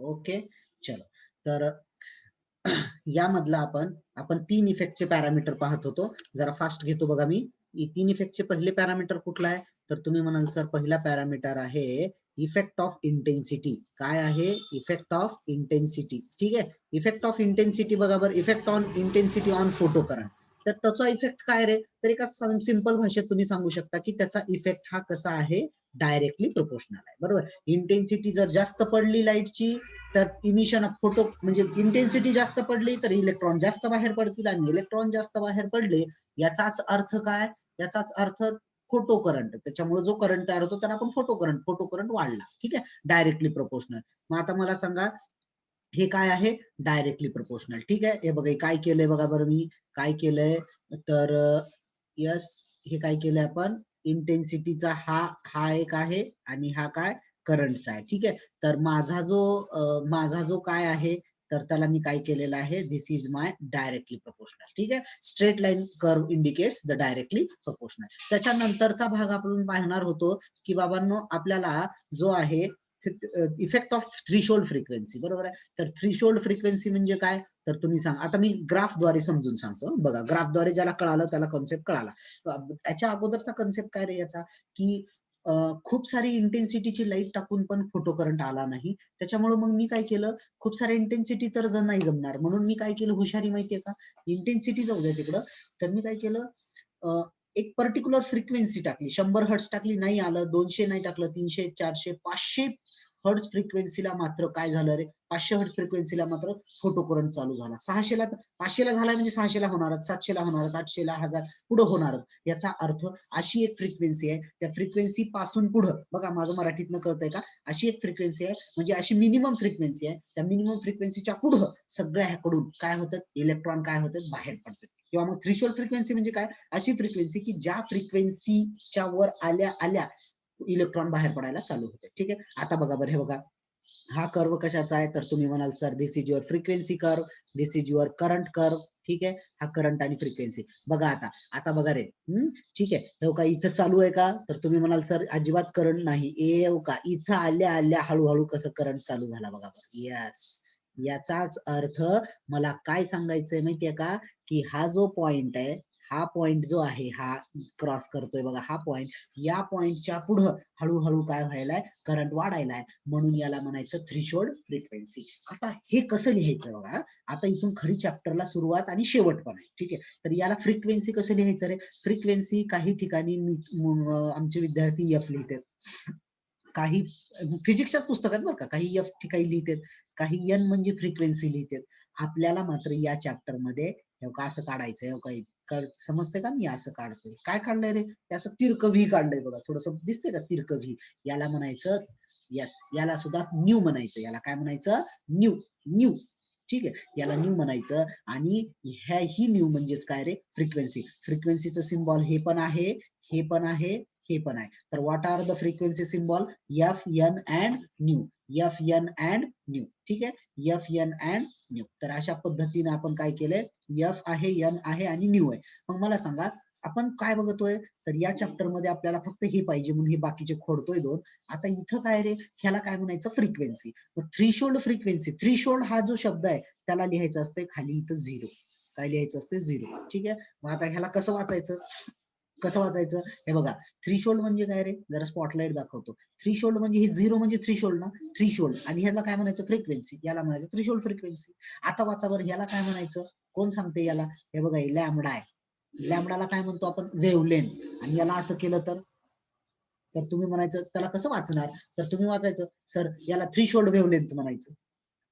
Okay चलो. तर यामधला आपण 3 इफेक्टचे पॅरामीटर पाहत होतो. जरा फास्ट घेतो बघा मी. 3 इफेक्टचे पहिले पॅरामीटर कुठला आहे, तर तुम्ही म्हणाल सर पहिला पॅरामीटर आहे इफेक्ट ऑफ इंटेन्सिटी. काय आहे? Effect of intensity. ठीक आहे. इफेक्ट ऑफ इंटेन्सिटी बघा बरं. Effect on intensity on photo current. तर त्याचा इफेक्ट काय रे? तर एका सिंपल भाषेत तुम्ही सांगू शकता की त्याचा इफेक्ट हा कसा आहे, डायरेक्टली प्रोपोर्शनल आहे. बरोबर. इंटेन्सिटी जर जास्त पडली लाईटची तर इमिशन ऑफ फोटो म्हणजे इंटेन्सिटी जास्त पडली तर इलेक्ट्रॉन जास्त बाहेर पडतील आणि इलेक्ट्रॉन जास्त बाहेर पडले याचाच अर्थ काय? याचाच अर्थ फोटो करंट. त्याच्यामुळे जो करंट तयार होतो त्याला आपण फोटो करंट वाढला. ठीक आहे. Directly proportional. मग आता मला सांगा हे काय आहे? Directly proportional. ठीक आहे. हे बघा काय केलंय बघा बरं मी. काय केलंय तर यस हे काय केलंय आपण इंटेन्सिटीचा हा एक आहे आणि हा काय करंटचा आहे. ठीक आहे. तर माझा जो काय आहे तर त्याला मी काय केलेलं आहे, this is my directly proportional. ठीक आहे. Straight line curve indicates the directly proportional. त्याच्यानंतरचा भाग आपण पाहणार होतो की बाबांनो आपल्याला जो आहे इफेक्ट ऑफ थ्रीशोल्ड फ्रिक्वेन्सी. बरोबर आहे. तर थ्रीशोल्ड फ्रिक्वेन्सी म्हणजे काय तर तुम्ही सांगा. आता मी ग्राफद्वारे समजून सांगतो बघा. ग्राफद्वारे ज्याला कळालं त्याला कॉन्सेप्ट कळाला. त्याच्या अगोदरचा कॉन्सेप्ट काय रे याचा की खूप सारी इंटेन्सिटीची लाईट टाकून पण फोटो करंट आला नाही. त्याच्यामुळे मग मी काय केलं, खूप सारे इंटेन्सिटी तर नाही जमणार म्हणून मी काय केलं, हुशारी माहितीये का, इंटेन्सिटी जाऊ द्या तिकडं. तर मी काय केलं, एक पर्टिक्युलर फ्रिक्वेन्सी टाकली. 100 हर्ट्स टाकली, नाही आलं. 200 नाही टाकलं, 300, 400, 500 हर्ट्स फ्रिक्वेन्सीला मात्र काय झालं रे, 500 हर्ट्स फ्रिक्वेन्सीला मात्र फोटो करंट चालू झाला. 600ला 500ला झाला म्हणजे 600ला होणारच, 700ला होणारच, 800ला 1000 पुढे होणारच. याचा अर्थ अशी एक फ्रिक्वेन्सी आहे, त्या फ्रिक्वेन्सी पासून पुढं बघा माझं मराठीतनं कळतंय का, अशी एक फ्रिक्वेन्सी आहे म्हणजे अशी मिनिमम फ्रिक्वेन्सी आहे. त्या मिनिमम फ्रिक्वेन्सीच्या पुढं सगळ्या ह्याकडून काय होतं, इलेक्ट्रॉन काय होतात, बाहेर पडतात. किंवा मग थ्रीशोल्ड फ्रिक्वेन्सी म्हणजे काय, अशी फ्रिक्वेन्सी की ज्या फ्रिक्वेन्सीच्या वर आल्या आल्या इलेक्ट्रॉन बाहेर पडायला चालू होते. ठीक आहे. आता बघा बरं, हे बघा हा कर्व कशाचा आहे तर तुम्ही म्हणाल sir this is your frequency curve, this is your current curve. ठीक आहे. हा करंट आणि फ्रिक्वेन्सी बघा. आता बघा रे. ठीक आहे. हे का इथं चालू आहे का तर तुम्ही म्हणाल सर अजिबात करंट नाही. का इथं आल्या आल्या हळूहळू कसं करंट चालू झाला बघा. यस, याचाच अर्थ मला काय सांगायचंय माहितीये का, की हा जो पॉइंट आहे, हा पॉइंट जो आहे हा क्रॉस करतोय बघा, हा पॉइंट, या पॉइंटच्या पुढं हळूहळू काय व्हायलाय, करंट वाढायलाय. म्हणून याला म्हणायचं थ्रीशोल्ड फ्रिक्वेन्सी. आता हे कसं लिहायचं बघा. आता इथून खरी चॅप्टरला सुरुवात आणि शेवट पण आहे. ठीक आहे. तर याला फ्रिक्वेन्सी कसं लिहायचं रे, फ्रिक्वेन्सी काही ठिकाणी आमचे विद्यार्थी एफ लिहितात, काही फिजिक्सच्या पुस्तकात बरं का, काही एफ ठिकाणी लिहितात, काही एन म्हणजे फ्रिक्वेन्सी लिहितात. आपल्याला मात्र या चॅप्टर मध्ये असं काढायचंय. समजतंय का, मी असं काढतोय. काय काढलंय रे, ते असं तिरक व्ही काढलंय बघा. थोडस दिसतंय का तिरक व्ही. याला म्हणायचं, यस, याला सुद्धा न्यू म्हणायचं. याला काय म्हणायचं, न्यू. न्यू. ठीक आहे. याला न्यू म्हणायचं. आणि ही न्यू म्हणजेच काय रे, फ्रिक्वेन्सी. फ्रिक्वेन्सीचं सिम्बॉल हे पण आहे, हे पण आहे, हे पण आहे. तर what are the frequency symbol, F N and nu. F N and nu. ठीक आहे. F N and nu. तर अशा पद्धतीने आपण काय केलंय, एफ आहे, एन आहे आणि न्यू आहे. मग मला सांगा आपण काय बघतोय, तर या चॅप्टर मध्ये आपल्याला फक्त हे पाहिजे म्हणून हे बाकीचे खोडतोय दोन. आता इथं काय रे, ह्याला काय म्हणायचं, फ्रिक्वेन्सी. Threshold frequency. थ्रीशोल्ड हा जो शब्द आहे त्याला लिहायचं असते खाली इथं झिरो. काय लिहायचं असते, झिरो. ठीक आहे. मग आता ह्याला कसं वाचायचं, हे बघा. थ्रीशोल्ड म्हणजे काय रे, जरा स्पॉटलाइट दाखवतो. थ्रीशोल्ड म्हणजे हे झिरो म्हणजे थ्रीशोल्ड ना, थ्रीशोल्ड. आणि ह्याला काय म्हणायचं, फ्रिक्वेन्सी. याला म्हणायचं थ्रीशोल्ड फ्रिक्वेन्सी. आता वाचा बरं, ह्याला काय म्हणायचं, कोण सांगते याला, हे बघा हे लॅम्बडा आहे. लॅम्बडाला काय म्हणतो आपण, वेव्हलेंथ. आणि याला असं केलं तर तुम्ही म्हणायचं त्याला कसं वाचणार, तर तुम्ही वाचायचं सर याला थ्रीशोल्ड वेव्हलेंथ म्हणायचं.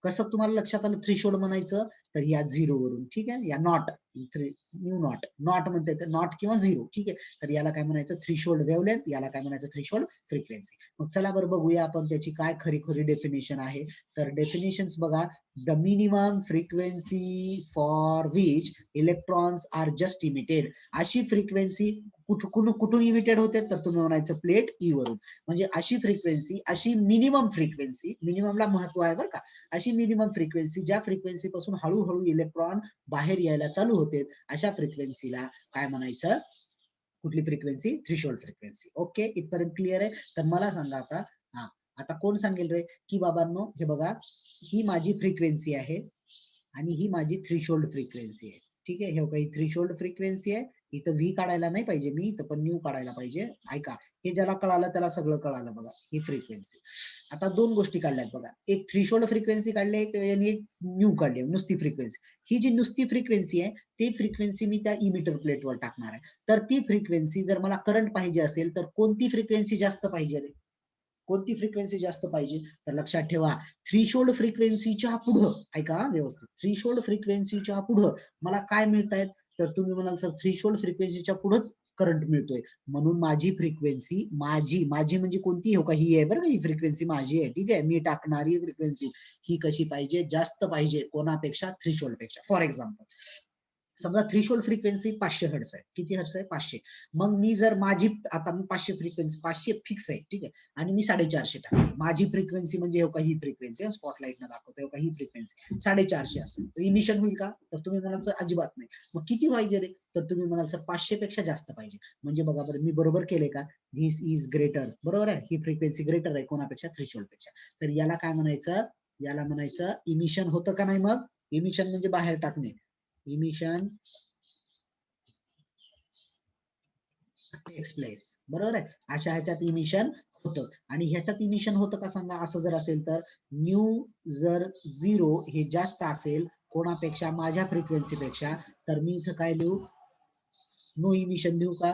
कसं तुम्हाला लक्षात आलं थ्रीशोल्ड म्हणायचं, तर या झिरो वरून. ठीक आहे. या नॉट, न्यू नॉट म्हणते तर नॉट किंवा झिरो. ठीक आहे. तर याला काय म्हणायचं, थ्रीशोल्ड वेव्हलेंथ. याला काय म्हणायचं, थ्रीशोल्ड फ्रिक्वेन्सी. मग चला बरं बघूया आपण त्याची काय खरी खरी डेफिनेशन आहे. तर डेफिनेशन्स बघा. The minimum frequency for which electrons are just emitted. अशी फ्रिक्वेन्सी कुठून इमिटेड होते, तर तुम्ही म्हणायचं प्लेट ई वरून. म्हणजे अशी फ्रिक्वेन्सी, अशी मिनिमम फ्रिक्वेन्सी, मिनिममला महत्व आहे बरं का, अशी मिनिमम फ्रिक्वेन्सी ज्या फ्रिक्वेन्सी पासून हळूहळू इलेक्ट्रॉन बाहेर यायला चालू होते, अशा फ्रिक्वेन्सीला काय म्हणायचं, कुठली फ्रिक्वेन्सी, थ्रीशोल्ड फ्रिक्वेन्सी. ओके, इथपर्यंत क्लिअर आहे. तर मला सांगा आता, आता कोण सांगेल रे की बाबांनो हे बघा, ही माझी फ्रिक्वेन्सी आहे आणि ही माझी थ्रीशोल्ड फ्रिक्वेन्सी आहे. ठीक आहे, हे बघा ही थ्रीशोल्ड फ्रिक्वेन्सी आहे. इथं व्ही काढायला नाही पाहिजे मी, इथं पण न्यू काढायला पाहिजे. ऐका, हे ज्याला कळालं त्याला सगळं कळालं बघा. ही फ्रिक्वेन्सी. आता दोन गोष्टी काढल्यात बघा, एक थ्रीशोल्ड फ्रिक्वेन्सी काढली आणि एक न्यू काढली, नुसती फ्रिक्वेन्सी. ही जी नुसती फ्रिक्वेन्सी आहे ती फ्रिक्वेन्सी मी त्या इमिटर प्लेटवर टाकणार आहे. तर ती फ्रिक्वेन्सी जर मला करंट पाहिजे असेल तर कोणती फ्रिक्वेन्सी जास्त पाहिजे रे? कोणती फ्रिक्वेन्सी जास्त पाहिजे? तर लक्षात ठेवा, थ्रीशोल्ड फ्रिक्वेन्सीच्या पुढं, ऐका व्यवस्थित, थ्रीशोल्ड फ्रिक्वेन्सीच्या पुढं मला काय मिळतायत? तर तुम्ही म्हणाल सर थ्रीशोल्ड फ्रिक्वेन्सीच्या पुढंच करंट मिळतोय, म्हणून माझी फ्रिक्वेन्सी, माझी माझी म्हणजे कोणती? हो का, ही आहे बरं का, ही फ्रिक्वेन्सी माझी आहे. ठीक आहे, मी टाकणारी फ्रिक्वेन्सी ही कशी पाहिजे? जास्त पाहिजे. कोणापेक्षा? थ्रीशोल्ड पेक्षा. फॉर एक्झाम्पल समजा थ्रीशोल्ड फ्रिक्वेन्सी 500 हर्ट्स आहे. किती हर्ट्स आहे? 500. मग मी जर माझी, आता मी 500 फ्रिक्वेन्सी, 500 फिक्स आहे, ठीक आहे, आणि मी 450 टाकली. माझी फ्रिक्वेन्सी म्हणजे हो का ही फ्रिक्वेन्सी, स्पॉटलाइट न दाखवतो का ही फ्रिक्वेन्सी 450 असेल तर इमिशन होईल का? तर तुम्ही म्हणाल सर अजिबात नाही. मग किती पाहिजे रे? तर तुम्ही म्हणाल सर 500 पेक्षा जास्त पाहिजे. म्हणजे बघा बरं, मी बरोबर केले का? धिस इज ग्रेटर, बरोबर आहे, ही फ्रिक्वेन्सी ग्रेटर आहे कोणापेक्षा? थ्रीशोल्ड पेक्षा. तर याला काय म्हणायचं? याला म्हणायचं इमिशन होतं का नाही? मग इमिशन म्हणजे बाहेर टाकणे. इमिशन टेक्स प्लेस, बरोबर आहे, अशा ह्याच्यात इमिशन होतं. आणि ह्याच्यात इमिशन होतं का सांगा? असं जर असेल तर न्यू जर 0 हे जास्त असेल कोणापेक्षा? माझ्या फ्रिक्वेन्सी पेक्षा, तर मी इथं काय लिहू? नो इमिशन लिहू का?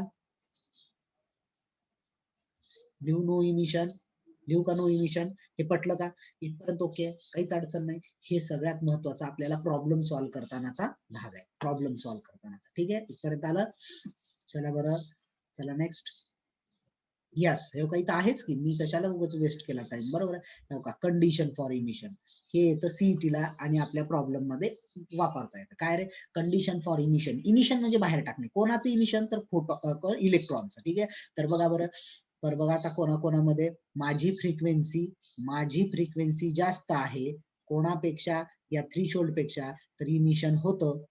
लिहू नो इमिशन? लिहू का नो इमिशन? हे पटलं का? इथपर्यंत ओके, काहीच अडचण नाही. हे सगळ्यात महत्वाचं आपल्याला प्रॉब्लेम सॉल्व्ह करतानाचा भाग आहे, प्रॉब्लेम सॉल्व्ह करतानाचा. ठीक आहे, इथपर्यंत आलं? चला बरं, चला नेक्स्ट. यस, हे काही तर आहेच की, मी कशाला उगाच वेस्ट केला टाइम, बरोबर आहे का? कंडिशन फॉर इमिशन हे येतं सीईटीला आणि आपल्या प्रॉब्लेम मध्ये वापरता येतं. काय रे? Condition for emission. इमिशन म्हणजे बाहेर टाकणे. कोणाचं इमिशन? तर फोटो इलेक्ट्रॉनचं. ठीक आहे, तर बघा बरं, तर बघा आता कोणाकोणामध्ये माझी फ्रिक्वेन्सी जास्त आहे कोणापेक्षा? या थ्रीशोल्ड पेक्षा, तर इमिशन होतं.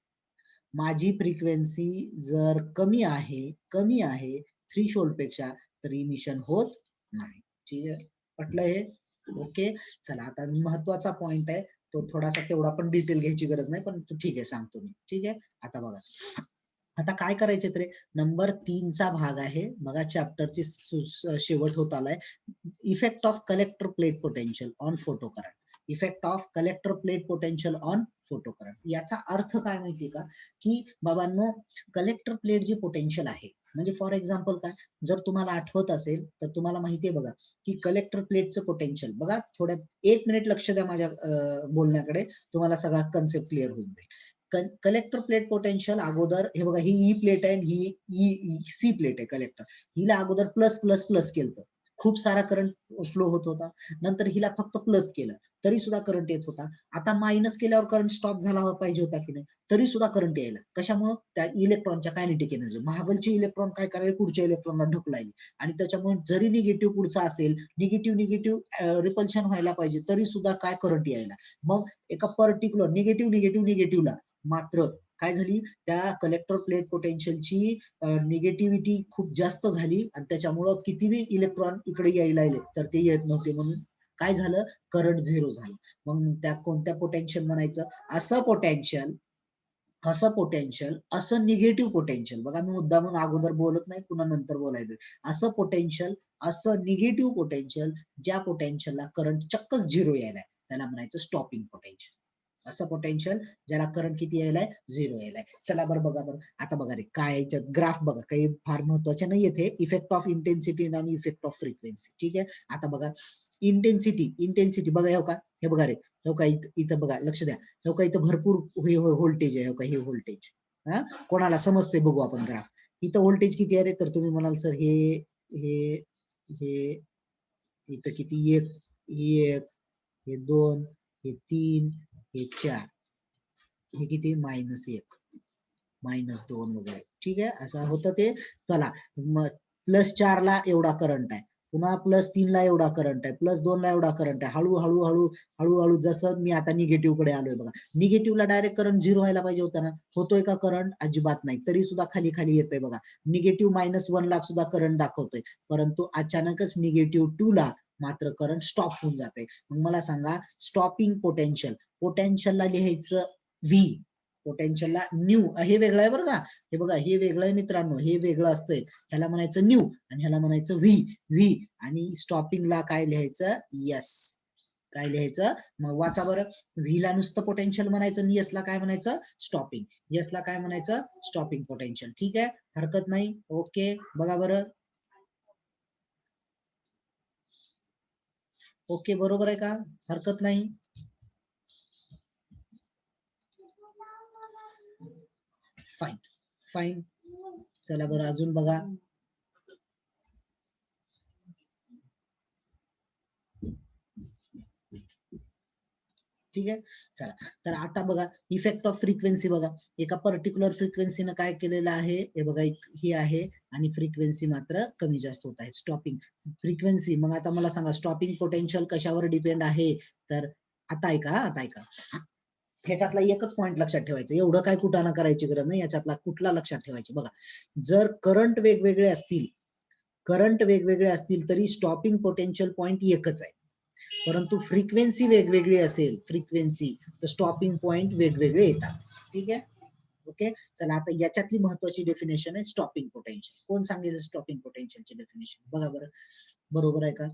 माझी फ्रिक्वेन्सी जर कमी आहे थ्रीशोल्ड पेक्षा, तर इमिशन होत नाही. ठीक आहे, पटलं हे? ओके. चला, आता महत्वाचा पॉइंट आहे तो, थोडासा तेवढा पण डिटेल घ्यायची गरज नाही, पण ठीक आहे सांगतो मी. ठीक आहे, आता बघा, आता काय करायचे रे? नंबर 3चा भाग आहे बघा, चॅप्टरची शेवट होत आलाय. Effect of collector plate potential on photo current. Effect of collector plate potential on photo current. याचा अर्थ काय माहितीये का? की बाबांनो, कलेक्टर प्लेट जी पोटेन्शियल आहे, म्हणजे फॉर एक्झाम्पल काय, जर तुम्हाला आठवत असेल तर तुम्हाला माहितीये बघा की कलेक्टर प्लेटचं पोटेन्शियल बघा, थोड्या 1 मिनिट लक्ष द्या माझ्या बोलण्याकडे, तुम्हाला सगळा कन्सेप्ट क्लिअर होईल. कलेक्टर प्लेट पोटेन्शियल अगोदर हे बघा, ही ई प्लेट आहे, ही सी प्लेट आहे कलेक्टर. हिला अगोदर प्लस प्लस प्लस केलं, खूप सारा करंट फ्लो होत होता. नंतर हिला फक्त प्लस केलं तरी सुद्धा करंट येत होता. आता मायनस केल्यावर करंट स्टॉप झाला पाहिजे होता की नाही? तरी सुद्धा करंट यायला. कशामुळे? त्या इलेक्ट्रॉनच्या कायनेटिक एनर्जी, महागलचे इलेक्ट्रॉन काय करायला? पुढच्या इलेक्ट्रॉनला ढकलायला. आणि त्याच्यामुळे जरी निगेटिव्ह पुढचा असेल, निगेटिव्ह रिपल्शन व्हायला पाहिजे, तरी सुद्धा काय? करंट यायला. मग एका पर्टिक्युलर निगेटिव्हला मात्र काय झाली? त्या कलेक्टर प्लेट पोटेन्शियलची निगेटिव्हिटी खूप जास्त झाली आणि त्याच्यामुळं कितीही इलेक्ट्रॉन इकडे यायला तर ते येत नव्हते, म्हणून काय झालं? करंट झिरो झालं. मग त्या कोणत्या पोटेन्शियल म्हणायचं? असं निगेटिव्ह पोटेन्शियल, बघा मी मुद्दा म्हणून अगोदर बोलत नाही, पुन्हा नंतर बोलायचं. असं निगेटिव्ह पोटेन्शियल, ज्या पोटेन्शियलला करंट चक्कच झिरो यायलाय, त्याला म्हणायचं स्टॉपिंग पोटेन्शियल. असं पोटेन्शियल ज्याला करंट किती यायलाय? झिरो यायलाय. चला बरं, बघा बरं, आता बघा रे, काय याच्यात ग्राफ बघा, काही फार महत्वाचे नाही येते. इफेक्ट ऑफ इंटेन्सिटी आणि इफेक्ट ऑफ फ्रिक्वेन्सी. ठीक आहे, आता बघा इंटेन्सिटी बघा, हो का, हे बघा रे, हो का, इथं बघा, लक्ष द्या, हो का, इथं भरपूर व्होल्टेज आहे, हो का, हे व्होल्टेज. हा, कोणाला समजते बघू आपण ग्राफ. इथं व्होल्टेज किती आहे रे? तर तुम्ही म्हणाल सर हे हे इथं किती? एक, हे 2, हे 3, हे 4, हे किती? -1, -2 वगैरे. ठीक आहे, असं होतं ते. चला, +4 ला एवढा करंट आहे, पुन्हा +3 ला एवढा करंट आहे, +2 ला एवढा करंट आहे. हळूहळू जसं मी आता निगेटिव्ह कडे आलोय बघा, निगेटिव्हला डायरेक्ट करंट झिरो व्हायला पाहिजे होता ना? होतोय का करंट? अजिबात नाही. तरी सुद्धा खाली खाली येतोय बघा. -1 ला सुद्धा करंट दाखवतोय, परंतु अचानकच -2 ला मात्र करंट स्टॉप होऊन जाते. मग मला सांगा स्टॉपिंग पोटेन्शियल, पोटेन्शियलला लिहायचं व्ही, पोटेन्शियलला न्यू, हे वेगळं आहे बरं का, हे बघा हे वेगळं आहे मित्रांनो, हे वेगळं असतंय, ह्याला म्हणायचं न्यू आणि ह्याला म्हणायचं व्ही, व्ही. आणि स्टॉपिंगला काय लिहायचं, यस. काय लिहायचं मग वाचा बरं, व्ही ला नुसतं पोटेन्शियल म्हणायचं आणि यस ला काय म्हणायचं, स्टॉपिंग. यस ला काय म्हणायचं, स्टॉपिंग पोटेन्शियल. ठीक आहे, हरकत नाही. ओके, बघा बरं. ओके, बरोबर आहे का, हरकत नाही. Fine, fine. चला बरं अजून बघा. ठीक आहे, चला तर आता बघा इफेक्ट ऑफ फ्रिक्वेन्सी. बघा एका पर्टिक्युलर फ्रिक्वेन्सीनं काय केलेलं आहे, हे बघा ही आहे आणि फ्रिक्वेन्सी मात्र कमी जास्त होत आहे, स्टॉपिंग फ्रिक्वेन्सी. मग आता मला सांगा स्टॉपिंग पोटेन्शियल कशावर डिपेंड आहे, तर आता ऐका, आता ऐका, ह्याच्यातला एकच पॉईंट लक्षात ठेवायचं, एवढं काय कुटाणा करायची गरज नाही, याच्यातला कुठला लक्षात ठेवायचे. बघा जर करंट वेगवेगळे असतील, करंट वेगवेगळे असतील तरी स्टॉपिंग पोटेन्शियल पॉईंट एकच आहे, परंतु फ्रिक्वेन्सी वेगवेगळी असेल, फ्रिक्वेन्सी, तर स्टॉपिंग पॉइंट वेगवेगळे येतात. ठीक आहे, ओके. चला आता याच्यातली महत्वाची डेफिनेशन आहे स्टॉपिंग पोटेन्शियल. कोण सांगेल स्टॉपिंग पोटेन्शियलची डेफिनेशन, बघा बरं, बरोबर आहे का.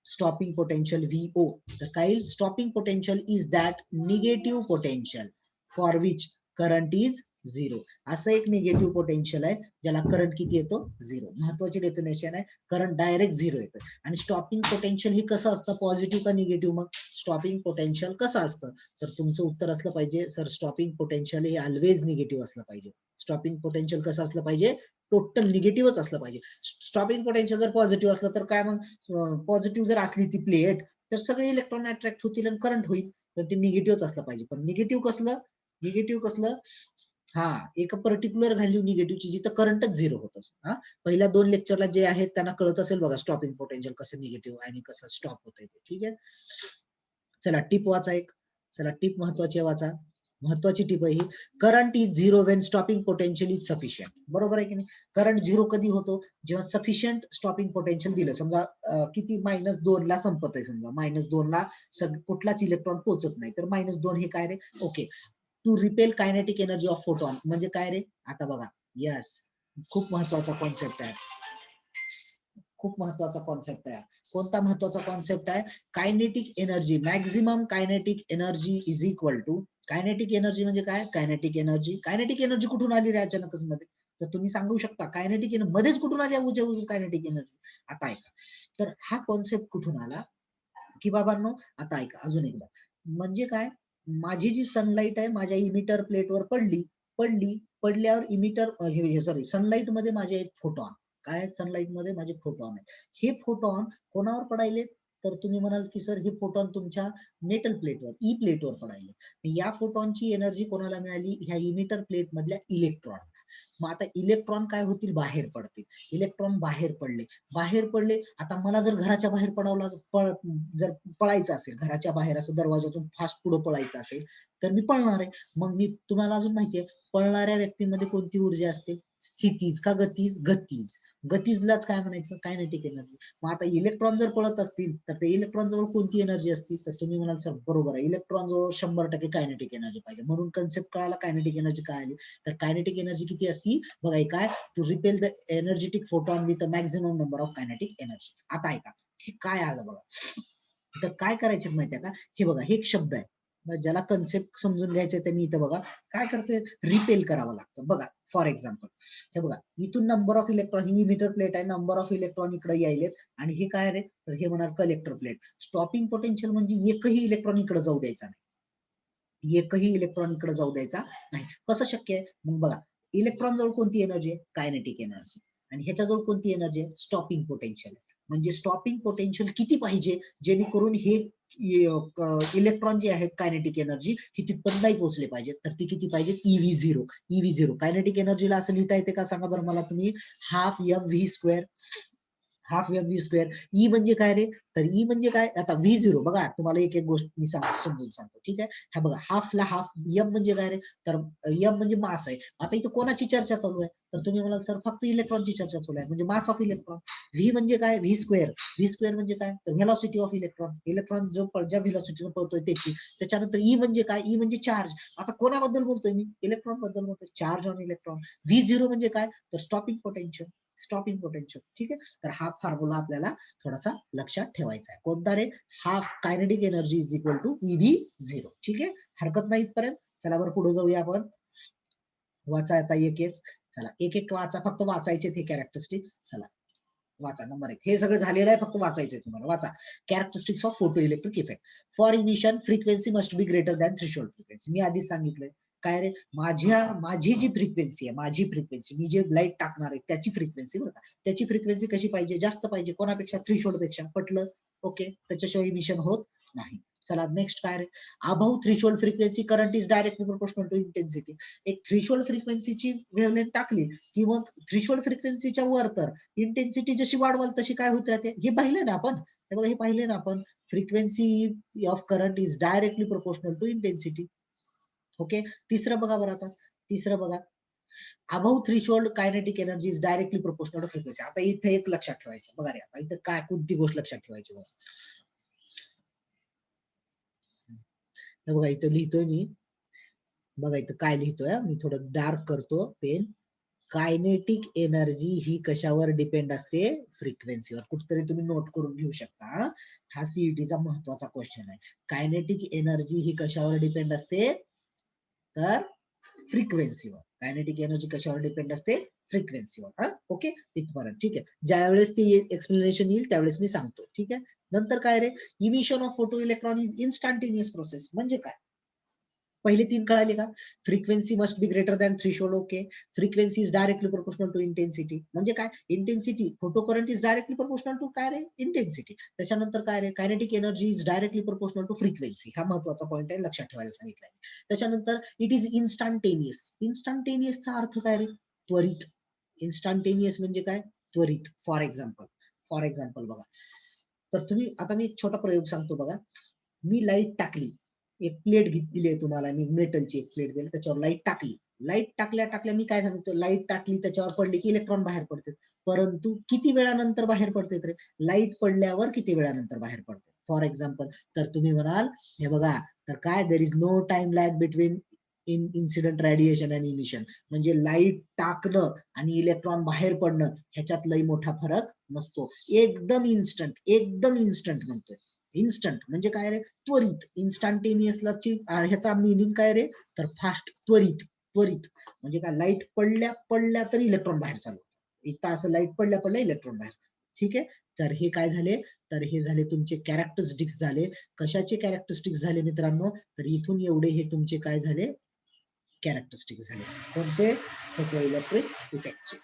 स्टॉपिंग पोटेन्शियल व्हीओ, तर काय, stopping potential is that negative potential for which current is zero. असं एक निगेटिव्ह पोटेन्शियल आहे ज्याला करंट किती येतो, झिरो. महत्वाची डेफिनेशन आहे, करंट डायरेक्ट झिरो येतो. आणि स्टॉपिंग पोटेन्शियल हे कसं असतं, पॉझिटिव्ह का निगेटिव्ह. मग स्टॉपिंग पोटेन्शियल कसं असतं, तर तुमचं उत्तर असलं पाहिजे सर स्टॉपिंग पोटेन्शियल हे ऑलवेज निगेटिव्ह असलं पाहिजे. स्टॉपिंग पोटेन्शियल कसं असलं पाहिजे, टोटल निगेटिव्हच असलं पाहिजे. स्टॉपिंग पोटेन्शियल जर पॉझिटिव्ह असलं तर काय, मग पॉझिटिव्ह जर असली ती प्लेट तर सगळे इलेक्ट्रॉन अट्रॅक्ट होतील आणि करंट होईल, तर ते निगेटिव्हच असलं पाहिजे. पण निगेटिव्ह कसलं, निगेटिव्ह कसलं, हा एक पर्टिक्युलर व्हॅल्यू निगेटिव्हची जिथं करंटच झिरो होतं. हा पहिल्या 2 लेक्चरला जे आहेत त्यांना कळत असेल बघा, स्टॉपिंग पोटेन्शियल कसं निगेटिव्ह आणि कसं स्टॉप होतंय ते. ठीक आहे, चला टिप वाचा एक, चला टिप महत्वाची वाचा, महत्वाची टिप आहे ही. Current is zero when stopping potential is sufficient. बरोबर आहे की नाही, करंट झिरो कधी होतो, जेव्हा सफिशियंट स्टॉपिंग पोटेन्शियल दिलं. समजा किती -2 ला संपत आहे, समजा -2 ला कुठलाच इलेक्ट्रॉन पोहोचत नाही, तर -2 हे काय रे, okay. To repel kinetic energy of photon म्हणजे काय रे, आता बघा, यस, खूप महत्वाचा कॉन्सेप्ट आहे, खूप महत्वाचा कॉन्सेप्ट आहे. कोणता महत्वाचा कॉन्सेप्ट आहे, kinetic energy, maximum kinetic energy is equal to, kinetic energy म्हणजे काय, कायनेटिक एनर्जी, कायनेटिक एनर्जी कुठून आली रे अचानकच मध्ये, तर तुम्ही सांगू शकता कायनेटिक एनर्जी मध्येच कुठून आली कायनेटिक एनर्जी. आता ऐका, तर हा कॉन्सेप्ट कुठून आला, की बाबांनो आता ऐका अजून एकदा, म्हणजे काय, माझी जी सनलाईट आहे माझ्या इमिटर प्लेटवर पडली, पडल्यावर इमिटर, सॉरी, सनलाईट मध्ये माझे आहेत फोटॉन, काय सनलाईट मध्ये माझे फोटॉन आहेत. हे फोटॉन कोणावर पडायले, तर तुम्ही म्हणाल की सर हे फोटॉन तुमच्या मेटल प्लेटवर, ई प्लेटवर पडायले. या फोटॉनची एनर्जी कोणाला मिळाली, ह्या इमिटर प्लेट मधल्या इलेक्ट्रॉन. मग आता इलेक्ट्रॉन काय होतील, बाहेर पडतील. इलेक्ट्रॉन बाहेर पडले, बाहेर पडले. आता मला जर घराच्या बाहेर जर पळायचं असेल, घराच्या बाहेर असं दरवाजातून फास्ट पुढे पळायचं असेल, तर मी पळणार आहे. मग मी, तुम्हाला अजून माहितीये, पळणाऱ्या व्यक्तीमध्ये कोणती ऊर्जा असते, स्थितीज का गतीज, गतीज. गतीजलाच काय म्हणायचं, कायनेटिक एनर्जी. मग आता इलेक्ट्रॉन जर पळत असतील तर ते इलेक्ट्रॉन जवळ कोणती एनर्जी असते, तर तुम्ही म्हणाल सर बरोबर आहे, इलेक्ट्रॉन जवळ 100% कायनेटिक एनर्जी पाहिजे. म्हणून कन्सेप्ट कळाला, कायनेटिक एनर्जी काय आली, तर कायनेटिक एनर्जी किती असती, बघा काय, to repel the energetic photon with a maximum number of kinetic energy. आता ऐका हे काय आलं बघा, तर काय करायचे माहितीये का, हे बघा हे एक शब्द आहे, ज्याला कन्सेप्ट समजून घ्यायचंय त्यांनी इथं बघा काय करतोय, रिपेल करावं लागतं. बघा फॉर एक्झाम्पल, हे बघा इथून number of electron, he emitter plate आहे, नंबर ऑफ इलेक्ट्रॉन इकडे यायलेत, आणि हे काय रे, तर हे म्हणणार कलेक्टर प्लेट. स्टॉपिंग पोटेन्शियल म्हणजे एकही इलेक्ट्रॉन इकडे जाऊ द्यायचा नाही, एकही इलेक्ट्रॉन इकडे जाऊ द्यायचा नाही. कसं शक्य आहे, मग बघा इलेक्ट्रॉन जवळ कोणती एनर्जी आहे, कायनेटिक एनर्जी, आणि ह्याच्याजवळ कोणती एनर्जी आहे, स्टॉपिंग पोटेन्शियल. म्हणजे स्टॉपिंग पोटेन्शियल किती पाहिजे, जेणेकरून हे इलेक्ट्रॉन जे आहेत कायनेटिक एनर्जी ही तिथपर्यंत नाही पोहोचले पाहिजे, तर ती किती पाहिजे, eV zero. EV zero kinetic एनर्जीला असं लिहिता येते का, सांगा बरं मला तुम्ही, ½ mv², half M V square. E म्हणजे काय रे? तर ई म्हणजे काय? आता व्ही झिरो बघा, तुम्हाला एक एक गोष्ट मी समजून सांगतो, ठीक आहे. हा बघा, हाफला हाफ एम म्हणजे काय रे? तर एम म्हणजे मास आहे. आता इथं कोणाची चर्चा चालू आहे? तर तुम्ही म्हणाल सर फक्त इलेक्ट्रॉनची चर्चा चालू आहे, म्हणजे मास ऑफ इलेक्ट्रॉन. व्ही म्हणजे काय? V square. व्ही स्क्वेअर म्हणजे काय? तर व्हेलॉसिटी ऑफ इलेक्ट्रॉन. इलेक्ट्रॉन जो ज्या व्हेलॉसिटीने पळतोय त्याची. त्याच्यानंतर ई म्हणजे काय? ई म्हणजे चार्ज. आता कोणाबद्दल बोलतोय मी? इलेक्ट्रॉन बद्दल बोलतोय. Charge on electron. V zero म्हणजे काय? तर स्टॉपिंग पोटेन्शियल. स्टॉपिंग पोटेन्शियल, ठीक आहे. तर हा फॉर्म्युला आपल्याला थोडासा लक्षात ठेवायचा आहे. कोणता रे? Half kinetic energy is equal to eV zero. ठीक आहे, हरकत नाही इथपर्यंत. चला बरं पुढे जाऊया आपण. वाचा आता एक एक. चला एक एक वाचा, फक्त वाचायचे ते कॅरेक्टरिस्टिक्स. चला वाचा नंबर 1. हे सगळं झालेलं आहे, फक्त वाचायचंय तुम्हाला. वाचा. Characteristics of photo electric effect. For emission frequency must be greater than threshold frequency. मी आधीच सांगितलंय काय रे? माझी जी फ्रिक्वेन्सी आहे, माझी फ्रिक्वेन्सी, मी जे लाईट टाकणार आहे त्याची फ्रिक्वेन्सी बरं का, त्याची फ्रिक्वेन्सी कशी पाहिजे? जास्त पाहिजे. कोणापेक्षा? थ्रेशोल्ड पेक्षा. पटलं? ओके, त्याच्याशिवाय इमिशन होत नाही. चला नेक्स्ट काय रे? Above threshold frequency current is directly proportional to intensity. एक थ्रेशोल्ड फ्रिक्वेन्सीची वेव्हलेंथ टाकली की मग थ्रेशोल्ड फ्रिक्वेन्सीच्या वर तर इंटेन्सिटी जशी वाढवाल तशी काय होत राहते? हे पाहिले ना आपण. हे बघा, हे पाहिले ना आपण. Frequency of current is directly proportional to intensity. Okay. तिसरं बघा बरं आता. तिसरं बघा. Above threshold kinetic energy is directly proportional to frequency. आता इथे एक लक्षात ठेवायचं बघा रे. आता इथं काय कोणती गोष्ट लक्षात ठेवायची बघा. हे बघा इथं लिहितोय मी. बघा इथं काय लिहितोय मी, थोडं डार्क करतो पेन. कायनेटिक एनर्जी ही कशावर डिपेंड असते? फ्रिक्वेन्सीवर. कुठतरी तुम्ही नोट करून घेऊ शकता. हा सीईटीचा महत्वाचा क्वेश्चन आहे. कायनेटिक एनर्जी ही कशावर डिपेंड असते? तर फ्रिक्वेन्सीवर. कायनेटिक एनर्जी कशावर डिपेंड असते? फ्रिक्वेन्सीवर. ओके, इथपर्यंत ठीक आहे. ज्यावेळेस ती एक्सप्लेनेशन येईल त्यावेळेस मी सांगतो, ठीक आहे. नंतर काय रे? Emission of photo electron is instantaneous process. म्हणजे काय? पहिले 3 कळाले का? Frequency must be greater than threshold. Okay. Frequency is directly proportional to intensity. म्हणजे काय? Intensity, photo current is directly proportional to काय रे? इंटेन्सिटी. त्याच्यानंतर काय रे? Kinetic energy is directly proportional to frequency. हा महत्वाचा पॉईंट आहे, लक्षात ठेवायला सांगितलंय. त्याच्यानंतर इट इज इन्स्टंटेनियस. इन्स्टंटेनियसचा अर्थ काय रे? त्वरित. इन्स्टंटेनियस म्हणजे काय? त्वरित. फॉर एक्झाम्पल बघा. तर तुम्ही आता मी एक छोटा प्रयोग सांगतो बघा. मी लाईट टाकली, एक प्लेट दिली आहे तुम्हाला, मी मेटलची एक प्लेट दिली, त्याच्यावर लाईट टाकली. लाईट टाकल्या टाकल्या मी काय सांगतो? लाईट टाकली, त्याच्यावर पडली की इलेक्ट्रॉन बाहेर पडते. परंतु किती वेळानंतर बाहेर पडते रे? लाईट पडल्यावर किती वेळानंतर बाहेर पडते? फॉर एक्झाम्पल, तर तुम्ही म्हणाल हे बघा, तर काय there is no time lag between incident radiation and emission. म्हणजे लाईट टाकणं आणि इलेक्ट्रॉन बाहेर पडणं ह्याच्यात लई मोठा फरक नसतो. एकदम इन्स्टंट म्हणतोय. इन्स्टंट म्हणजे काय रे? त्वरित. इन्स्टंटेनियसला ह्याचा मिनिंग काय रे? तर फास्ट, त्वरित. म्हणजे काय? लाईट पडल्या पडल्या तरी इलेक्ट्रॉन बाहेर चालू. इथं असं लाईट पडल्या पडल्या इलेक्ट्रॉन बाहेर. ठीक आहे. तर हे काय झाले? तर हे झाले तुमचे कॅरेक्टरिस्टिक्स झाले. कशाचे कॅरेक्टरिस्टिक्स झाले मित्रांनो? तर इथून एवढे हे तुमचे काय झाले? कॅरेक्टरिस्टिक्स झाले. कोणते? फोटो इलेक्ट्रिक इफेक्टचे.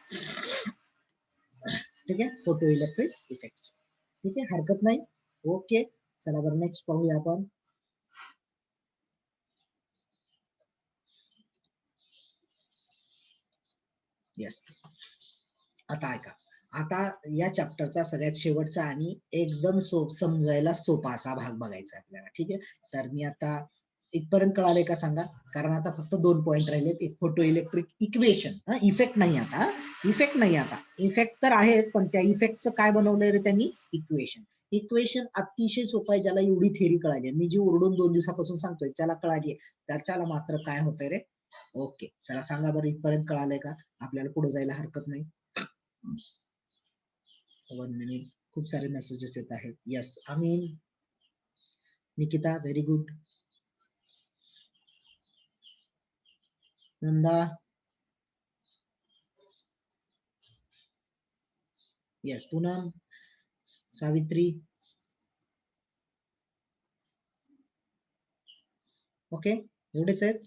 ठीक आहे, फोटो इलेक्ट्रिक इफेक्ट. ठीक आहे, हरकत नाही. ओके, चला बरं नेक्स्ट पाहूया आपण. येस, आता ऐका. आता या चॅप्टरचा सगळ्यात शेवटचा आणि एकदम समजायला सोपा असा भाग बघायचा आपल्याला. ठीक आहे, तर मी आता इथपर्यंत कळाले का सांगा? कारण आता फक्त 2 पॉईंट राहिलेत. एक फोटो इलेक्ट्रिक इक्वेशन. इफेक्ट नाही आता. इफेक्ट तर आहेच, पण त्या इफेक्टचं काय बनवलंय रे त्यांनी? इक्वेशन अतिशय सोपं आहे. ज्याला एवढी थेरी कळाली, मी जी ओरडून 2 दिवसापासून सांगतोय त्याला कळाली, त्याच्याला मात्र काय होतंय रे? ओके, चला सांगा बरं इथपर्यंत कळालंय का? आपल्याला पुढे जायला हरकत नाही. 1 मिनिट, खूप सारे मेसेजेस येत आहेत. येस, आमीन, Nikita, very good. Nanda, yes. Poonam, Savitri, okay, एवढेच आहेत.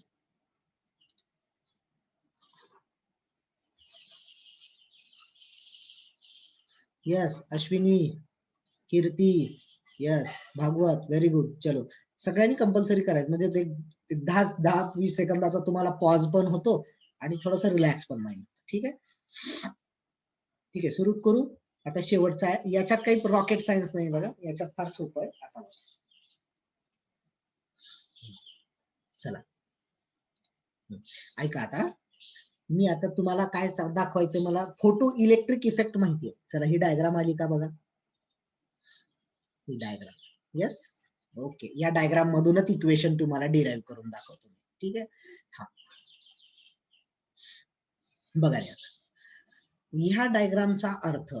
यस, अश्विनी, कीर्ती, यस, भागवत, व्हेरी गुड. चलो, सगळ्यांनी कंपल्सरी करायचं, म्हणजे ते 10-20 सेकंदाचा तुम्हाला पॉज पण होतो आणि थोडासा रिलॅक्स पण माइंड. ठीक आहे, ठीक आहे, सुरू करू. आता शेवटचा आहे, याच्यात काही रॉकेट सायन्स नाही बघा, याच्यात फार सोपं आहे. आता चला ऐका, आता मी आता तुम्हाला काय दाखवायचं, मला फोटो इलेक्ट्रिक इफेक्ट माहितीये. चला ही डायग्राम आली का बघा, ही डायग्राम. Yes, okay. या डायग्राम मधूनच इक्वेशन तुम्हाला डिराईव्ह करून दाखवतो. ठीक आहे. हा बघा रे, आता ह्या डायग्रामचा अर्थ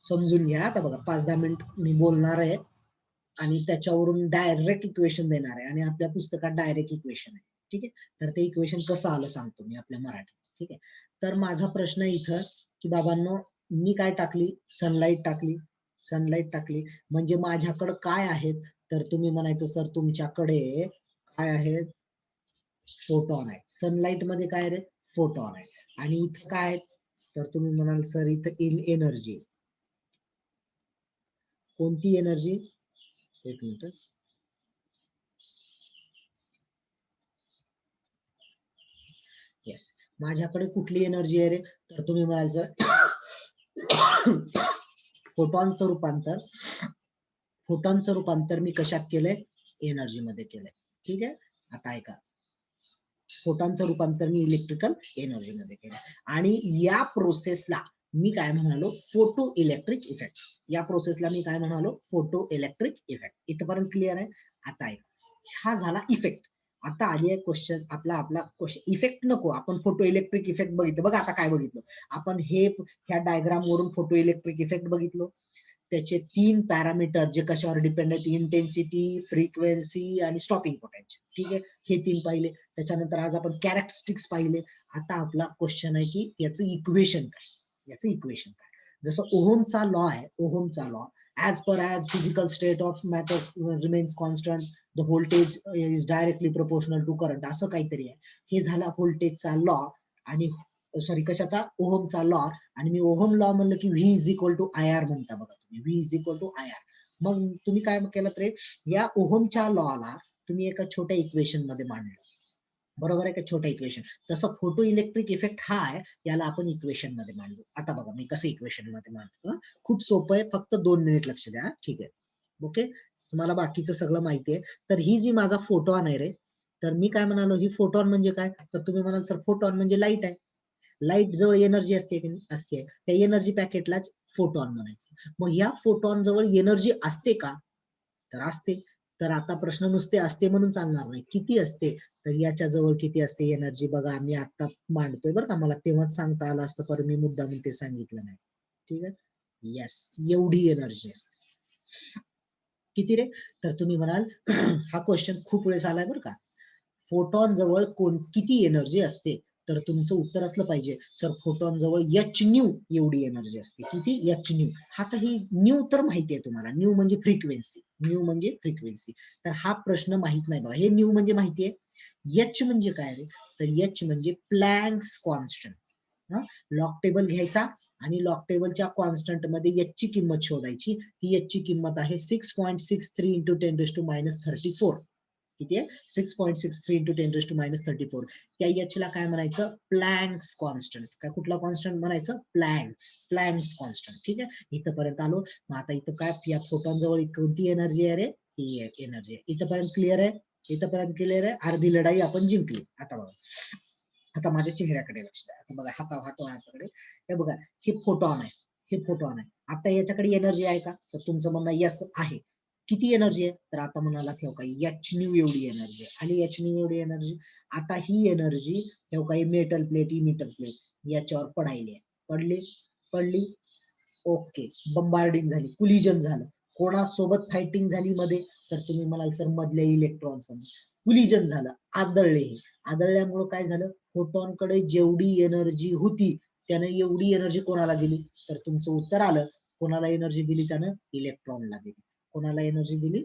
समजून घ्या. आता बघा 5-10 मिनिट मी बोलणार आहे आणि त्याच्यावरून डायरेक्ट इक्वेशन देणार आहे, आणि आपल्या पुस्तकात डायरेक्ट इक्वेशन आहे. ठीक आहे. तर ते इक्वेशन कसं आलं सांगतो मी आपल्या मराठीत. ठीक आहे. तर माझा प्रश्न इथं की बाबांनो, मी काय टाकली, सनलाईट टाकली. सनलाईट टाकली म्हणजे माझ्याकडे काय आहेत, तर तुम्ही म्हणायचं सर तुमच्याकडे काय आहेत, फोटॉन आहे. सनलाइट मध्ये काय रे, फोटॉन आहे. आणि इथं काय, तर तुम्ही म्हणाल सर इथं एनर्जी. कोणती एनर्जी, एक मिनिट. येस, माझ्याकडे कुठली एनर्जी आहे रे, तर तुम्ही म्हणाल सर फोटॉनचं रूपांतर, फोटॉनचं रूपांतर मी कशात केलंय, एनर्जी मध्ये केलंय. ठीक आहे. आता ऐका, फोटॉनचं रूपांतर मी इलेक्ट्रिकल एनर्जी मध्ये केलं, आणि या प्रोसेसला मी काय म्हणालो, फोटो इलेक्ट्रिक इफेक्ट. या प्रोसेसला मी काय म्हणालो, फोटो इलेक्ट्रिक इफेक्ट. इथपर्यंत क्लिअर आहे. आता ऐक, हा झाला इफेक्ट. आता आली आहे क्वेश्चन, आपला क्वेश्चन, इफेक्ट नको, आपण फोटो इलेक्ट्रिक इफेक्ट बघितलं. बघा आता काय बघितलं आपण, हे ह्या डायग्राम वरून फोटो इलेक्ट्रिक इफेक्ट बघितलो. त्याचे 3 पॅरामीटर जे कशावर डिपेंड आहेत, इंटेन्सिटी, फ्रिक्वेन्सी आणि स्टॉपिंग पोटेन्शियल. ठीक आहे. हे 3 पाहिले. त्याच्यानंतर आज आपण कॅरेक्टरिस्टिक्स पाहिले. आता आपला क्वेश्चन आहे की याचं इक्वेशन काय, याचं इक्वेशन काय. जसं ओहमचा लॉ आहे, ओहमचा law, as per as physical state of matter remains constant, the voltage is directly proportional to current, असं काहीतरी आहे. हे झाला व्होल्टेजचा लॉ, आणि सॉरी कशाचा, ओहमचा लॉ. आणि मी ओहम लॉ म्हणलं की V is equal to I R म्हणता बघा तुम्ही, V is equal to I R. मग तुम्ही काय केलं रे, या ओहमच्या लॉला तुम्ही एका छोट्या इक्वेशन मध्ये मांडलं, बरोबर आहे का, छोट्या इक्वेशन. तसं फोटो इलेक्ट्रिक इफेक्ट हा आहे, याला आपण इक्वेशन मध्ये मांडलो. आता बघा मी कसं इक्वेशन मध्ये मांडतो, खूप सोपं आहे, फक्त 2 मिनिट लक्ष द्या. ठीक आहे. ओके, तुम्हाला बाकीचं सगळं माहिती आहे. तर ही जी माझा फोटॉन आहे रे, तर मी काय म्हणालो, ही फोटॉन म्हणजे काय, तर तुम्ही म्हणाल सर फोटॉन म्हणजे लाईट आहे. लाईट जवळ एनर्जी असते, त्या एनर्जी पॅकेटलाच फोटॉन म्हणायचं. मग या फोटॉन जवळ एनर्जी असते का, तर असते. तर आता प्रश्न नुसते असते म्हणून चालणार नाही, किती असते, तर याच्या जवळ किती असते एनर्जी, बघा मी आता मांडतोय बरं का, मला तेव्हाच सांगता आलं असतं, पण मी मुद्दाम ते सांगितलं नाही. ठीक आहे. येस, एवढी एनर्जी असते. किती रे, तर तुम्ही म्हणाल हा क्वेश्चन खूप वेळेस आलाय बरं का, फोटॉन जवळ किती एनर्जी असते, तर तुमचं उत्तर असलं पाहिजे सर फोटॉन जवळ एच न्यू एवढी एनर्जी असते. किती, एच न्यू. आता ही न्यू तर माहिती आहे तुम्हाला, न्यू म्हणजे फ्रिक्वेन्सी, न्यू म्हणजे फ्रिक्वेन्सी. तर हा प्रश्न माहित नाही बघा, हे न्यू म्हणजे माहिती आहे. एच म्हणजे काय रे, तर एच म्हणजे प्लँक्स कॉन्स्टंट. लॉग टेबल घ्यायचा आणि लॉग टेबलच्या कॉन्स्टंट मध्ये एच ची किंमत शोधायची. ती एच ची किंमत आहे 6.63 इंटू 10⁻34. किती आहे, 6.63 इंटू 10⁻34. त्या एच ला काय म्हणायचं, प्लँक्स कॉन्स्टंट. काय, कुठला कॉन्स्टंट म्हणायचं, प्लँक्स कॉन्स्टंट. ठीक आहे. इथपर्यंत आलो. मग आता इथं काय, या फोटॉन जवळ कोणती एनर्जी आहे रे, ही एनर्जी आहे. इथपर्यंत क्लिअर आहे, इथपर्यंत क्लिअर आहे. अर्धी लढाई आपण जिंकली. आता बघा, आता माझ्या चेहऱ्याकडे लक्ष द्या. आता बघा हाताकडे, हे बघा, हे फोटॉन आहे, हे फोटॉन आहे. आता याच्याकडे एनर्जी आहे का, तर तुमचं म्हणणं यस आहे. किती एनर्जी आहे, तर आता म्हणाला ठेव काही एच न्यू एवढी एनर्जी आहे. आणि एच न्यू एवढी एनर्जी. आता ही एनर्जी ठेव काही मेटल प्लेट, इमिटर प्लेट याच्यावर पडायली आहे, पडली. ओके, बंबार्डिंग झाली, कुलिजन झालं. कोणासोबत फायटिंग झाली मध्ये, तर तुम्ही म्हणाल सर मधले इलेक्ट्रॉन्स. कुलिजन झालं, आदळले. आदळल्यामुळे काय झालं, फोटॉनकडे जेवढी एनर्जी होती त्याने एवढी एनर्जी कोणाला दिली, तर तुमचं उत्तर आलं. कोणाला एनर्जी दिली, त्यानं इलेक्ट्रॉनला दिली. कोणाला एनर्जी दिली,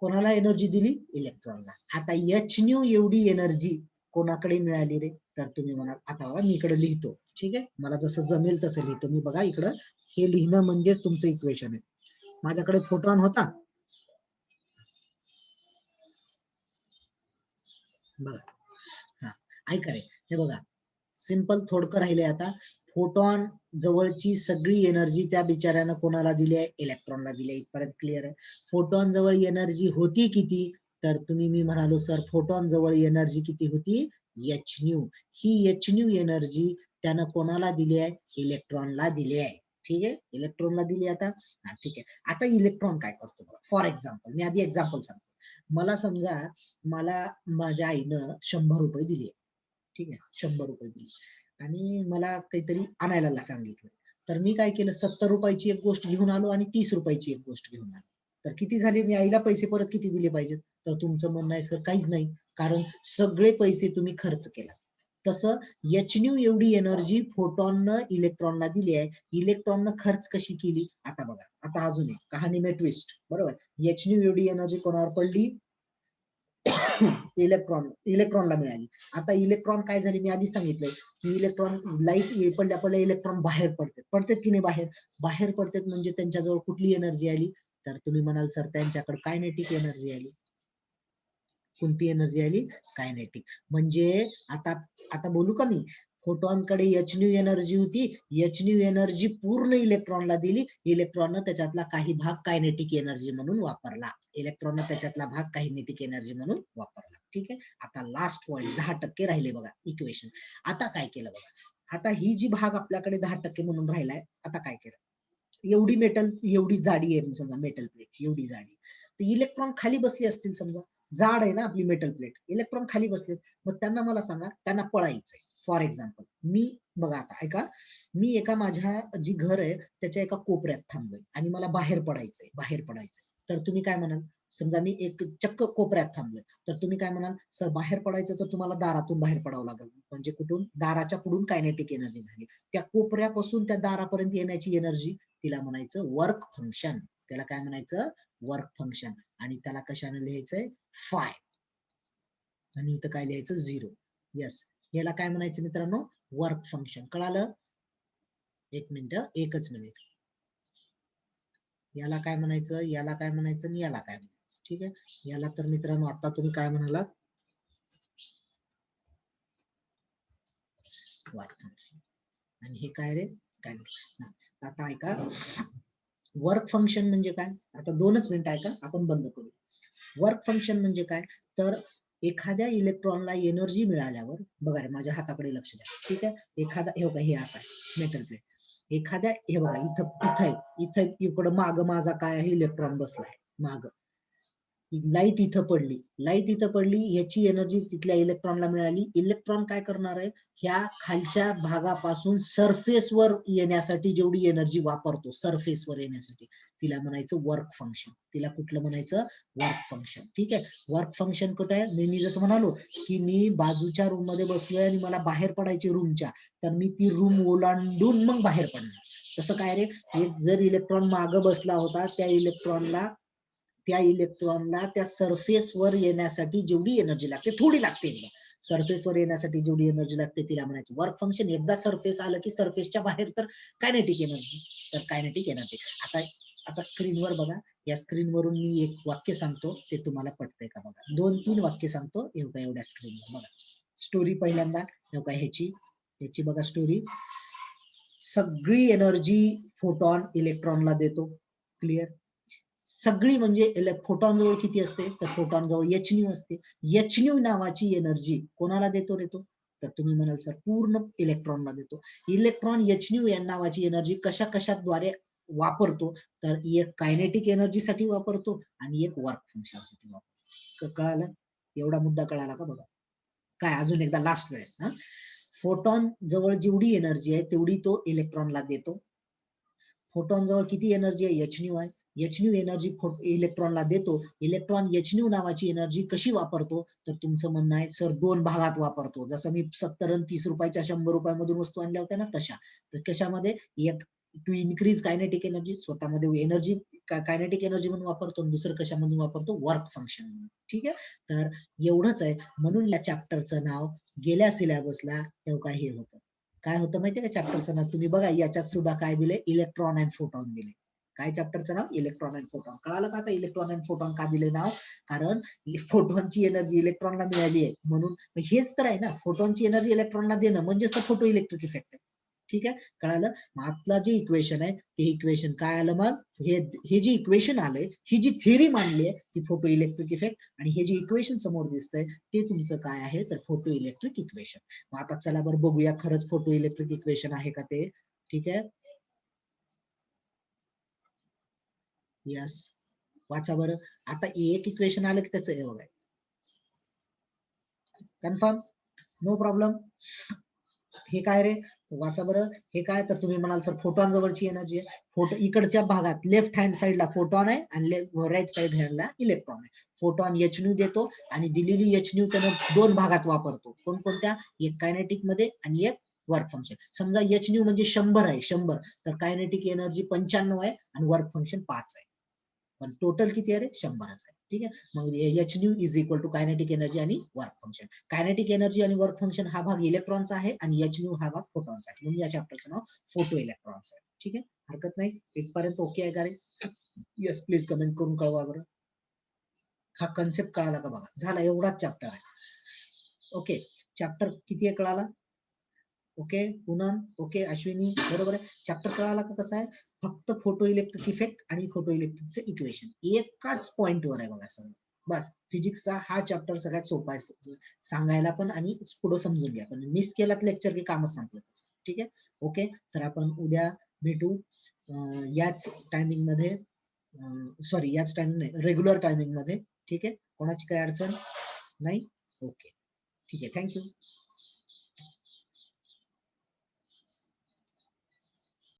कोणाला एनर्जी दिली, इलेक्ट्रॉनला. आता एच न्यू एवढी एनर्जी कोणाकडे मिळाली रे, तर तुम्ही म्हणाल, आता बघा मी इकडे लिहितो. ठीक आहे, मला जसं जमेल तसं लिहितो मी. बघा इकडं हे लिहिणं म्हणजेच तुमचं इक्वेशन आहे. माझ्याकडे फोटॉन होता, बघा, हा ऐका रे, हे बघा सिंपल थोडकं राहिले आता. फोटॉन जवळची सगळी एनर्जी त्या बिचाऱ्यानं कोणाला दिली आहे? इलेक्ट्रॉनला दिली आहे. इथपर्यंत क्लिअर आहे. फोटॉन जवळ एनर्जी होती किती? तर मी म्हणालो सर फोटॉन जवळ एनर्जी किती होती? H nu. ही एच न्यू एनर्जी त्यानं कोणाला दिली आहे? इलेक्ट्रॉनला दिली आहे. ठीक आहे, इलेक्ट्रॉनला दिली आता. ठीक आहे, आता इलेक्ट्रॉन काय करतो? फॉर एक्झाम्पल, मी आधी एक्झाम्पल सांगतो. मला समजा मला माझ्या आईनं 100 रुपये दिले. ठीक आहे, 100 रुपये दिले आणि मला काहीतरी आणायला सांगितलं. तर मी काय केलं, 70 रुपयाची एक गोष्ट घेऊन आलो आणि 30 रुपयाची एक गोष्ट घेऊन आलो. तर किती झाले? मी आईला पैसे परत किती दिले पाहिजेत? तर तुमचं म्हणणं आहे सर काहीच नाही, कारण सगळे पैसे तुम्ही खर्च केला. तसं एच न्यू एवढी एनर्जी फोटॉननं इलेक्ट्रॉनला दिली आहे. इलेक्ट्रॉननं खर्च कशी केली? आता बघा, आता अजून एक कहाणी में ट्विस्ट. बरोबर, एच न्यू एवढी एनर्जी कोणावर पडली? इलेक्ट्रॉनला मिळाली. आता इलेक्ट्रॉन काय झाले? मी आधी सांगितलंय की इलेक्ट्रॉन लाईट पडल्या इलेक्ट्रॉन बाहेर पडतात की नाही? बाहेर पडतात म्हणजे त्यांच्याजवळ कुठली एनर्जी आली? तर तुम्ही म्हणाल सर त्यांच्याकडे कायनेटिक एनर्जी आली. कोणती एनर्जी आली? कायनेटिक. म्हणजे आता आता बोलू का मी? फोटॉनकडे एच न्यू एनर्जी होती. एच न्यू एनर्जी पूर्ण इलेक्ट्रॉनला दिली. इलेक्ट्रॉननं त्याच्यातला काही भाग कायनेटिक एनर्जी म्हणून वापरला. इलेक्ट्रॉननं त्याच्यातला भाग कायनेटिक एनर्जी म्हणून वापरला. ठीक आहे, आता लास्ट पॉइंट 10% राहिले बघा इक्वेशन. आता काय केलं बघा, आता ही जी भाग आपल्याकडे 10% म्हणून राहिलाय, आता काय केलं? एवढी जाडी आहे समजा मेटल प्लेट, एवढी जाडी. तर इलेक्ट्रॉन खाली बसले असतील समजा, जाड आहे ना आपली मेटल प्लेट, इलेक्ट्रॉन खाली बसले, मग त्यांना मला सांगा, त्यांना पळायचंय. फॉर एक्झाम्पल मी बघा आता ऐका, मी एका माझ्या जी घर आहे त्याच्या एका कोपऱ्यात थांबलोय आणि मला बाहेर पडायचंय. तर तुम्ही काय म्हणाल? समजा मी एक चक्क कोपऱ्यात थांबलोय, तर तुम्ही काय म्हणाल? सर बाहेर पडायचं तर तुम्हाला दारातून बाहेर पडावं लागेल. म्हणजे कुठून? दाराच्या पुढून कायनेटिक एनर्जी झाली. त्या कोपऱ्यापासून त्या दारापर्यंत येण्याची एनर्जी, तिला म्हणायचं वर्क फंक्शन. त्याला काय म्हणायचं? Work function. आणि त्याला कशाने लिहायचंय? फाय. आणि इथं काय लिहायचं? 0. येस, याला काय म्हणायचं मित्रांनो? Work function. कळालं? एकच मिनिट. याला काय म्हणायचं? याला काय म्हणायचं? आणि याला काय म्हणायचं? ठीक आहे, याला तर मित्रांनो आता तुम्ही काय म्हणाला? Work function. आणि हे काय रे? काय? आता ऐका, वर्क फंक्शन म्हणजे काय? आता 2च मिनिटं ऐका, आपण बंद करू. वर्क फंक्शन म्हणजे काय? तर एखाद्या इलेक्ट्रॉनला एनर्जी मिळाल्यावर, बघा रे माझ्या हाताकडे लक्ष द्या. ठीक आहे, एखादा हे बघा, हे असं आहे मेटल प्लेट. एखाद्या, हे बघा इथं इकडं माग माझा काय आहे? इलेक्ट्रॉन बसलाय माग. लाईट इथं पडली, याची एनर्जी तिथल्या इलेक्ट्रॉनला मिळाली. इलेक्ट्रॉन काय करणार आहे? ह्या खालच्या भागापासून सरफेसवर येण्यासाठी जेवढी एनर्जी वापरतो, सरफेसवर येण्यासाठी, तिला म्हणायचं वर्क फंक्शन. तिला कुठलं म्हणायचं? Work function. ठीक आहे, वर्क फंक्शन कुठं आहे? मी जसं म्हणालो की मी बाजूच्या रूम मध्ये बसलोय आणि मला बाहेर पडायची रूमच्या, तर मी ती रूम ओलांडून मग बाहेर पडणार. तसं काय रे? जर इलेक्ट्रॉन मागं बसला होता, त्या इलेक्ट्रॉनला त्या सरफेसवर येण्यासाठी जेवढी एनर्जी लागते, थोडी लागते, सरफेसवर येण्यासाठी जेवढी एनर्जी लागते तिला म्हणायचं वर्क फंक्शन. एकदा सरफेस आलं की सरफेसच्या बाहेर तर कायनेटिक एनर्जी. तर कायनेटिक एनर्जी. आता स्क्रीनवर बघा, या स्क्रीनवरून मी एक वाक्य सांगतो, ते तुम्हाला पटतंय का बघा. 2-3 वाक्य सांगतो एवढ्या स्क्रीनवर बघा. स्टोरी पहिल्यांदा ह्याची बघा स्टोरी. सगळी एनर्जी फोटॉन इलेक्ट्रॉनला देतो. क्लिअर? सगळी म्हणजे फोटॉन जवळ किती असते? तर फोटॉन जवळ एच न्यू असते. एच न्यू नावाची एनर्जी कोणाला देतो? तर तुम्ही म्हणाल सर पूर्ण इलेक्ट्रॉनला देतो. इलेक्ट्रॉन एच न्यू नावाची एनर्जी कशाद्वारे वापरतो? तर एक कायनेटिक एनर्जीसाठी वापरतो आणि एक वर्क फंक्शनसाठी वापरतो. कळालं? एवढा मुद्दा कळाला का बघा. काय अजून एकदा लास्ट वेळेस, फोटॉन जवळ जेवढी एनर्जी आहे तेवढी तो इलेक्ट्रॉनला देतो. फोटॉन जवळ किती एनर्जी आहे? एच न्यू आहे. एच न्यू एनर्जी इलेक्ट्रॉनला देतो. इलेक्ट्रॉन एच न्यू नावाची एनर्जी कशी वापरतो? तर तुमचं म्हणणं आहे सर 2 भागात वापरतो. जसं मी 70 आणि 30 रुपयाच्या 100 रुपयामधून वस्तू आणल्या होत्या ना तशा. तर कशामध्ये? एक टू इन्क्रीज कायनेटिक एनर्जी, स्वतःमध्ये एनर्जी कायनेटिक एनर्जी म्हणून वापरतो. दुसरं कशामधून वापरतो? वर्क फंक्शन म्हणून. ठीक आहे, तर एवढंच आहे. म्हणून या चॅप्टरचं नाव गेल्या सिलेबसला हे होतं. काय होतं माहितीये का चॅप्टरचं नाव? तुम्ही बघा याच्यात सुद्धा काय दिले? इलेक्ट्रॉन अँड फोटॉन दिले. काय चॅप्टरचं नाव? Electron and photon. कळालं का आता इलेक्ट्रॉन अँड फोटॉन का दिले नाव? कारण फोटॉनची एनर्जी इलेक्ट्रॉनला मिळाली आहे म्हणून. हेच तर आहे ना, फोटॉनची एनर्जी इलेक्ट्रॉनला देणं म्हणजेच तर फोटो इलेक्ट्रिक इफेक्ट आहे. ठीक आहे, कळालं? मग आपला जे इक्वेशन आहे ते इक्वेशन काय आलं? मग हे जे इक्वेशन आलंय, ही जी थिअरी मांडली आहे ती फोटो इलेक्ट्रिक इफेक्ट, आणि हे जे इक्वेशन समोर दिसतंय ते तुमचं काय आहे? तर फोटो इलेक्ट्रिक इक्वेशन. मग आता चला बरं बघूया खरंच फोटो इलेक्ट्रिक इक्वेशन आहे का ते. ठीक आहे, यस, वाचा बरं. आता एक इक्वेशन आलं की त्याचं हे बघा, कन्फर्म, नो प्रॉब्लेम. हे काय रे? वाचा बरं. हे काय? तर तुम्ही म्हणाल सर फोटॉन जवळची एनर्जी आहे. फोटो इकडच्या भागात लेफ्ट हँड साईडला फोटॉन आहे आणि राईट साईड हँडला इलेक्ट्रॉन आहे. फोटॉन एच न्यू देतो आणि दिलेली एच न्यू त्यानं दोन भागात वापरतो. कोणकोणत्या? एक कायनेटिक मध्ये आणि एक वर्क फंक्शन. समजा एच न्यू म्हणजे 100 आहे, 100, तर कायनेटिक एनर्जी 95 आहे आणि वर्क फंक्शन 5 आहे. पण टोटल किती आहे रे? 100च आहे. ठीक आहे, मग H nu is equal to kinetic energy आणि वर्क फंक्शन. कायनेटिक एनर्जी आणि वर्क फंक्शन हा भाग इलेक्ट्रॉनचा आहे आणि एच न्यू हा भाग फोटॉनचा आहे, म्हणून या चॅप्टरचं नाव फोटो इलेक्ट्रॉन्स आहे. ठीक आहे, हरकत नाही. इथपर्यंत ओके आहे का रे? येस, प्लीज कमेंट करून कळवा बरं. हा कन्सेप्ट कळाला का? बघा, झाला, एवढाच चॅप्टर आहे. ओके, चॅप्टर किती आहे कळाला? ओके पूनम, ओके अश्विनी, बरोबर आहे. चॅप्टर कळाला का कसं आहे? फक्त फोटो इलेक्ट्रिक इफेक्ट आणि फोटो इलेक्ट्रिकचं इक्वेशन एकाच पॉइंटवर आहे बघा सगळं. बस, फिजिक्सचा हा चॅप्टर सगळ्यात सोपा आहे सांगायला पण आणि पुढे समजून घ्या. पण मिस केलात लेक्चर की कामच संपलं. ठीक आहे, ओके. तर आपण उद्या भेटू याच टायमिंग मध्ये, सॉरी याच टायमिंग नाही, रेग्युलर टायमिंग मध्ये. ठीक आहे, कोणाची काही अडचण नाही? ओके, ठीक आहे, थँक्यू.